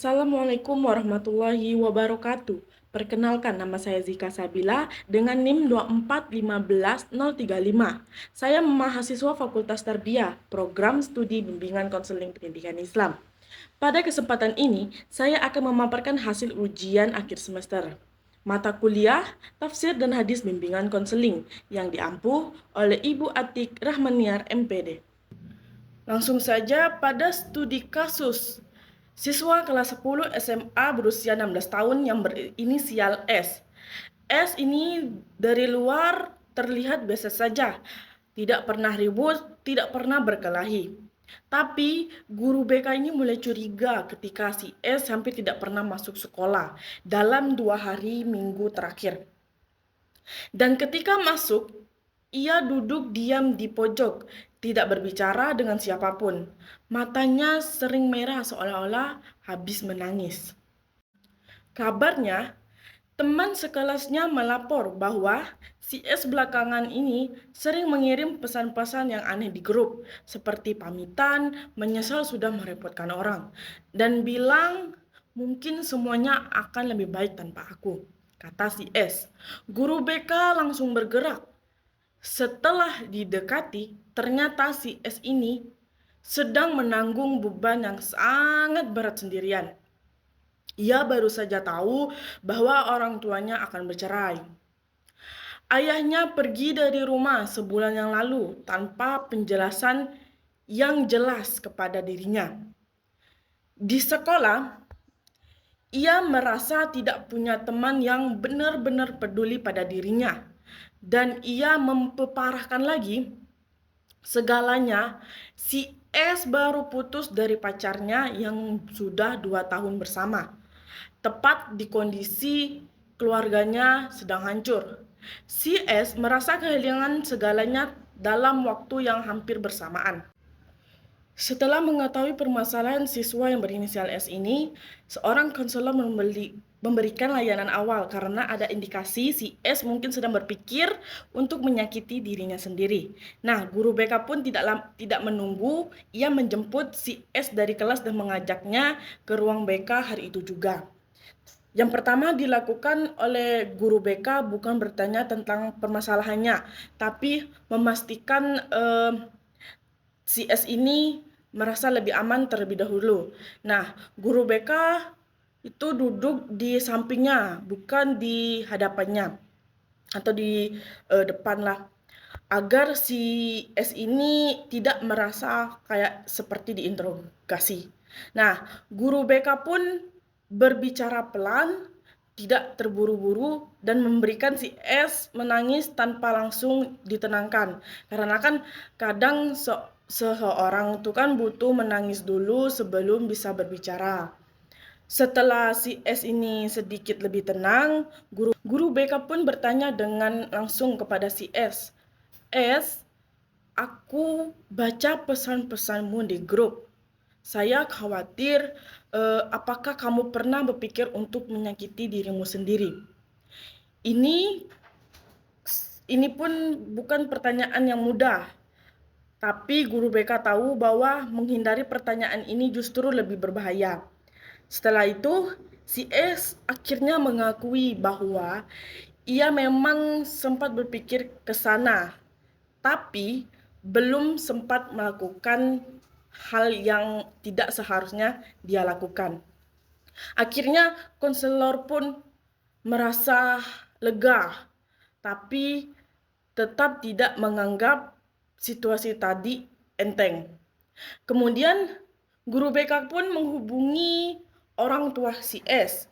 Assalamualaikum warahmatullahi wabarakatuh. Perkenalkan, nama saya Zika Sabila dengan NIM 2415035. Saya mahasiswa Fakultas Tarbiyah, Program Studi Bimbingan Konseling Pendidikan Islam. Pada kesempatan ini, saya akan memaparkan hasil ujian akhir semester. Mata kuliah, tafsir dan hadis bimbingan konseling yang diampu oleh Ibu Atik Rahmaniar MPD. Langsung saja pada studi kasus. Siswa kelas 10 SMA berusia 16 tahun yang berinisial S. S ini dari luar terlihat biasa saja, tidak pernah ribut, tidak pernah berkelahi. Tapi guru BK ini mulai curiga ketika si S hampir tidak pernah masuk sekolah dalam 2 hari minggu terakhir. Dan ketika masuk, ia duduk diam di pojok, tidak berbicara dengan siapapun. Matanya sering merah seolah-olah habis menangis. Kabarnya, teman sekelasnya melapor bahwa si S belakangan ini sering mengirim pesan-pesan yang aneh di grup, seperti pamitan, menyesal sudah merepotkan orang, dan bilang mungkin semuanya akan lebih baik tanpa aku, kata si S. Guru BK langsung bergerak. Setelah didekati, ternyata si S ini sedang menanggung beban yang sangat berat sendirian. Ia baru saja tahu bahwa orang tuanya akan bercerai. Ayahnya pergi dari rumah sebulan yang lalu tanpa penjelasan yang jelas kepada dirinya. Di sekolah, ia merasa tidak punya teman yang benar-benar peduli pada dirinya. Dan ia memperparahkan lagi segalanya, si S baru putus dari pacarnya yang sudah 2 tahun bersama. Tepat di kondisi keluarganya sedang hancur. Si S merasa kehilangan segalanya dalam waktu yang hampir bersamaan. Setelah mengetahui permasalahan siswa yang berinisial S ini, seorang konselor memberikan layanan awal karena ada indikasi si S mungkin sedang berpikir untuk menyakiti dirinya sendiri. Nah, guru BK pun tidak menunggu, ia menjemput si S dari kelas dan mengajaknya ke ruang BK hari itu juga. Yang pertama dilakukan oleh guru BK bukan bertanya tentang permasalahannya, tapi memastikan si S ini merasa lebih aman terlebih dahulu. Nah, guru BK itu duduk di sampingnya, bukan di hadapannya atau di depan lah, agar si S ini tidak merasa kayak seperti diinterogasi. Nah, guru BK pun berbicara pelan, tidak terburu-buru, dan memberikan si S menangis tanpa langsung ditenangkan. Karena kan kadang seseorang itu kan butuh menangis dulu sebelum bisa berbicara. Setelah si S ini sedikit lebih tenang, guru BK pun bertanya dengan langsung kepada si S. S, aku baca pesan-pesanmu di grup. Saya khawatir apakah kamu pernah berpikir untuk menyakiti dirimu sendiri. Ini pun bukan pertanyaan yang mudah. Tapi guru BK tahu bahwa menghindari pertanyaan ini justru lebih berbahaya. Setelah itu, si S akhirnya mengakui bahwa ia memang sempat berpikir ke sana, tapi belum sempat melakukan hal yang tidak seharusnya dia lakukan. Akhirnya konselor pun merasa lega, tapi tetap tidak menganggap situasi tadi enteng. Kemudian guru BK pun menghubungi orang tua si S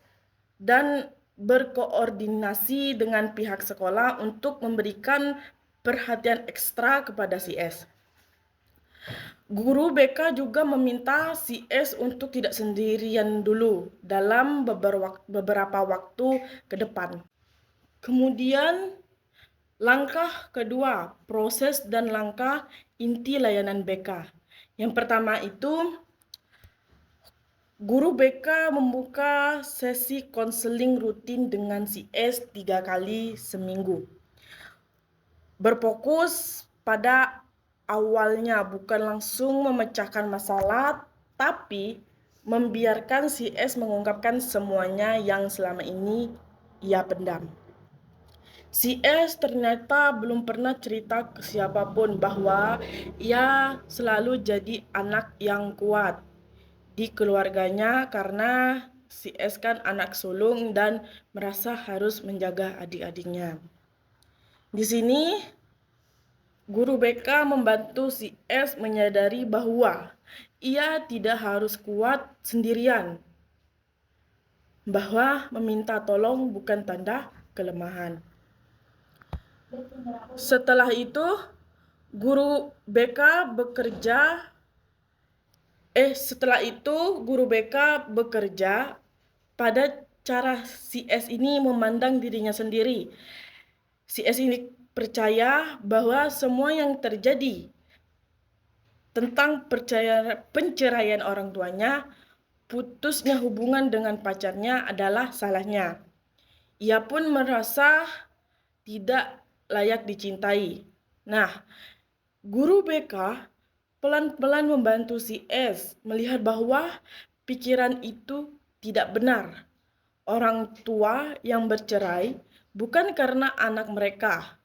dan berkoordinasi dengan pihak sekolah untuk memberikan perhatian ekstra kepada si S. Guru BK juga meminta si S untuk tidak sendirian dulu dalam beberapa waktu ke depan. Kemudian langkah kedua, proses dan langkah inti layanan BK. Yang pertama itu, guru BK membuka sesi konseling rutin dengan si S 3 kali seminggu. Berfokus pada awalnya, bukan langsung memecahkan masalah, tapi membiarkan si S mengungkapkan semuanya yang selama ini ia pendam. Si S ternyata belum pernah cerita ke siapapun bahwa ia selalu jadi anak yang kuat di keluarganya karena si S kan anak sulung dan merasa harus menjaga adik-adiknya. Di sini guru BK membantu si S menyadari bahwa ia tidak harus kuat sendirian, bahwa meminta tolong bukan tanda kelemahan. Setelah itu, guru BK bekerja pada cara si S ini memandang dirinya sendiri. Si S ini percaya bahwa semua yang terjadi tentang penceraian orang tuanya, putusnya hubungan dengan pacarnya adalah salahnya. Ia pun merasa tidak layak dicintai. Nah, guru BK pelan-pelan membantu si S melihat bahwa pikiran itu tidak benar. Orang tua yang bercerai bukan karena anak mereka,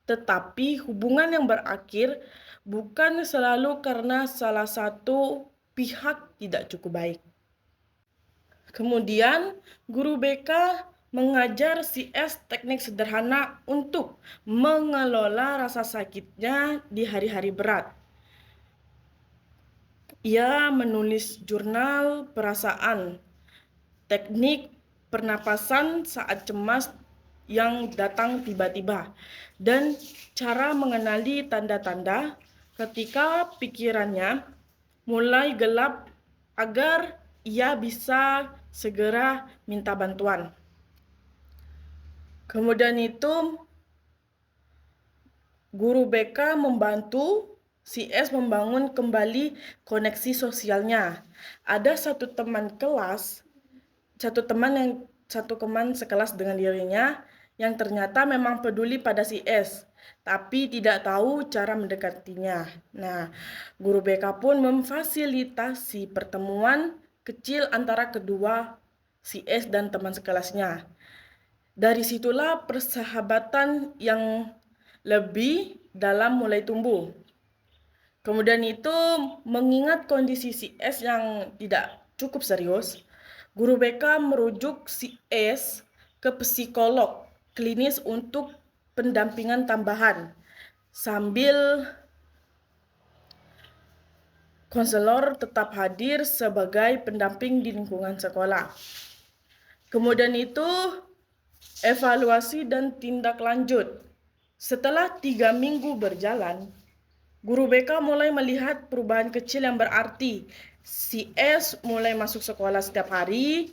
tetapi hubungan yang berakhir bukan selalu karena salah satu pihak tidak cukup baik. Kemudian, guru BK mengajar si S teknik sederhana untuk mengelola rasa sakitnya di hari-hari berat. Ia menulis jurnal perasaan, teknik pernapasan saat cemas yang datang tiba-tiba, dan cara mengenali tanda-tanda ketika pikirannya mulai gelap agar ia bisa segera minta bantuan. Kemudian itu, guru BK membantu si S membangun kembali koneksi sosialnya. Ada satu teman sekelas dengan dirinya yang ternyata memang peduli pada si S, tapi tidak tahu cara mendekatinya. Nah, guru BK pun memfasilitasi pertemuan kecil antara kedua si S dan teman sekelasnya. Dari situlah persahabatan yang lebih dalam mulai tumbuh. Kemudian itu, mengingat kondisi si S yang tidak cukup serius, guru BK merujuk si S ke psikolog klinis untuk pendampingan tambahan, sambil konselor tetap hadir sebagai pendamping di lingkungan sekolah. Kemudian itu, evaluasi dan tindak lanjut. Setelah 3 minggu berjalan, guru BK mulai melihat perubahan kecil yang berarti. Si S mulai masuk sekolah setiap hari.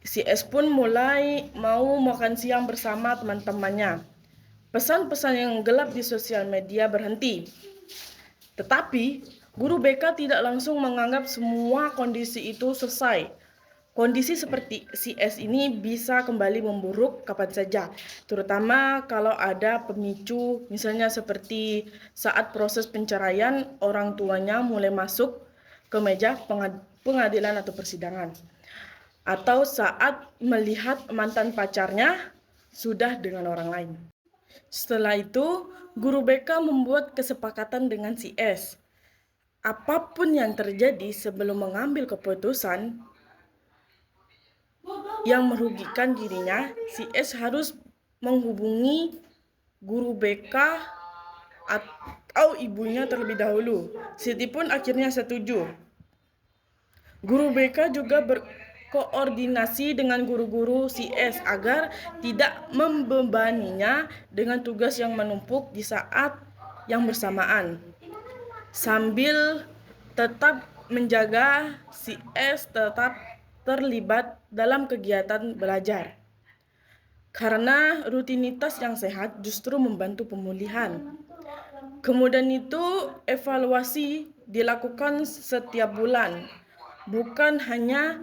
Si S pun mulai mau makan siang bersama teman-temannya. Pesan-pesan yang gelap di sosial media berhenti. Tetapi, guru BK tidak langsung menganggap semua kondisi itu selesai. Kondisi seperti si S ini bisa kembali memburuk kapan saja, terutama kalau ada pemicu, misalnya seperti saat proses penceraian, orang tuanya mulai masuk ke meja pengadilan atau persidangan, atau saat melihat mantan pacarnya sudah dengan orang lain. Setelah itu, guru BK membuat kesepakatan dengan si S. Apapun yang terjadi sebelum mengambil keputusan yang merugikan dirinya, si S harus menghubungi guru BK atau ibunya terlebih dahulu. Siti pun akhirnya setuju. Guru BK juga berkoordinasi dengan guru-guru si S agar tidak membebaninya dengan tugas yang menumpuk di saat yang bersamaan, sambil tetap menjaga si S tetap terlibat dalam kegiatan belajar. Karena rutinitas yang sehat justru membantu pemulihan. Kemudian itu, evaluasi dilakukan setiap bulan. Bukan hanya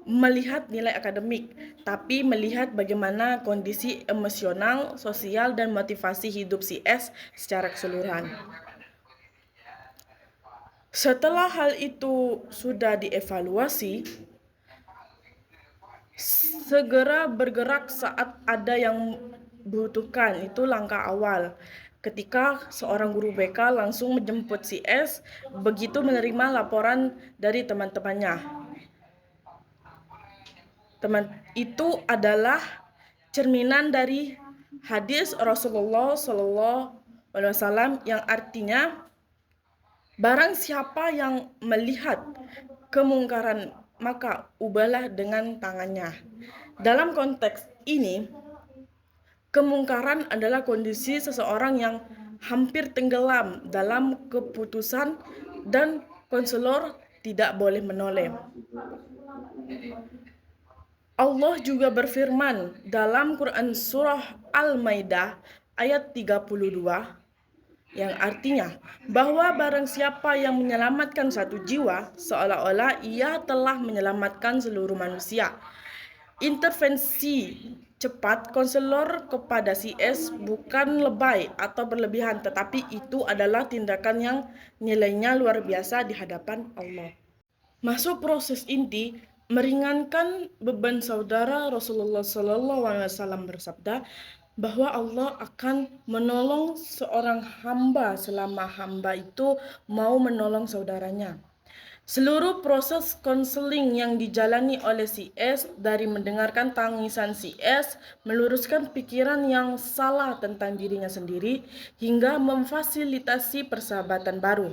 melihat nilai akademik, tapi melihat bagaimana kondisi emosional, sosial, dan motivasi hidup si S secara keseluruhan. Setelah hal itu sudah dievaluasi, segera bergerak saat ada yang butuhkan. Itu langkah awal. Ketika seorang guru BK langsung menjemput si S begitu menerima laporan dari teman-temannya. Itu adalah cerminan dari hadis Rasulullah SAW yang artinya barang siapa yang melihat kemungkaran maka ubahlah dengan tangannya. Dalam konteks ini, kemungkaran adalah kondisi seseorang yang hampir tenggelam dalam keputusan dan konselor tidak boleh menoleh. Allah juga berfirman dalam Quran Surah Al-Maidah ayat 32 yang artinya bahwa barang siapa yang menyelamatkan satu jiwa seolah-olah ia telah menyelamatkan seluruh manusia. Intervensi cepat konselor kepada si S bukan lebay atau berlebihan, tetapi itu adalah tindakan yang nilainya luar biasa di hadapan Allah. Masuk proses inti meringankan beban saudara. Rasulullah SAW bersabda bahwa Allah akan menolong seorang hamba selama hamba itu mau menolong saudaranya. Seluruh proses konseling yang dijalani oleh si S, dari mendengarkan tangisan si S, meluruskan pikiran yang salah tentang dirinya sendiri, hingga memfasilitasi persahabatan baru.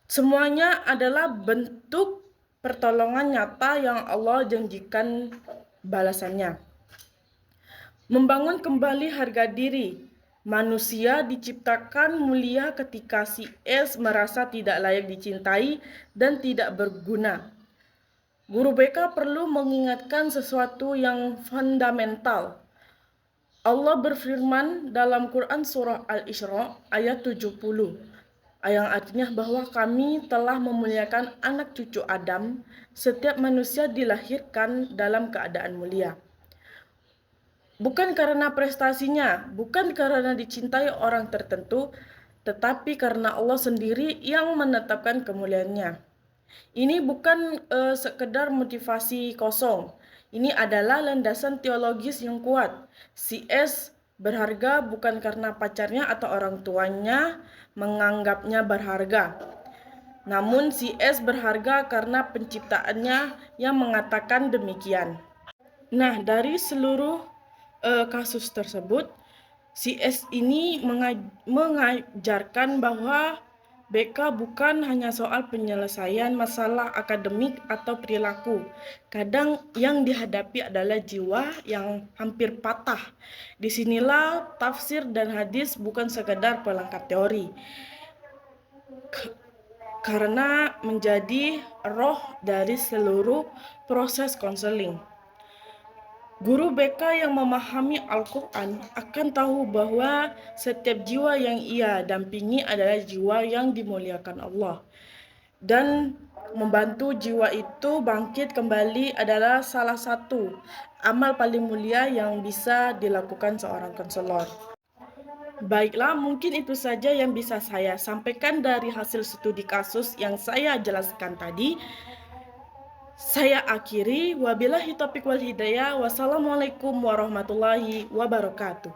Semuanya adalah bentuk pertolongan nyata yang Allah janjikan balasannya. Membangun kembali harga diri. Manusia diciptakan mulia ketika si S merasa tidak layak dicintai dan tidak berguna. Guru BK perlu mengingatkan sesuatu yang fundamental. Allah berfirman dalam Quran Surah Al-Isra ayat 70. Yang artinya bahwa kami telah memuliakan anak cucu Adam. Setiap manusia dilahirkan dalam keadaan mulia. Bukan karena prestasinya, bukan karena dicintai orang tertentu, tetapi karena Allah sendiri yang menetapkan kemuliaannya. Ini bukan sekedar motivasi kosong. Ini adalah landasan teologis yang kuat. Si S berharga bukan karena pacarnya atau orang tuanya menganggapnya berharga. Namun si S berharga karena penciptaannya yang mengatakan demikian. Nah, dari seluruh kasus tersebut, si S ini mengajarkan bahwa BK bukan hanya soal penyelesaian masalah akademik atau perilaku. Kadang yang dihadapi adalah jiwa yang hampir patah. Disinilah tafsir dan hadis bukan sekedar pelengkap teori, karena menjadi roh dari seluruh proses konseling. Guru BK yang memahami Al-Quran akan tahu bahwa setiap jiwa yang ia dampingi adalah jiwa yang dimuliakan Allah. Dan membantu jiwa itu bangkit kembali adalah salah satu amal paling mulia yang bisa dilakukan seorang konselor. Baiklah, mungkin itu saja yang bisa saya sampaikan dari hasil studi kasus yang saya jelaskan tadi. Saya akhiri, wabillahi taufiq wal hidayah. Wassalamualaikum warahmatullahi wabarakatuh.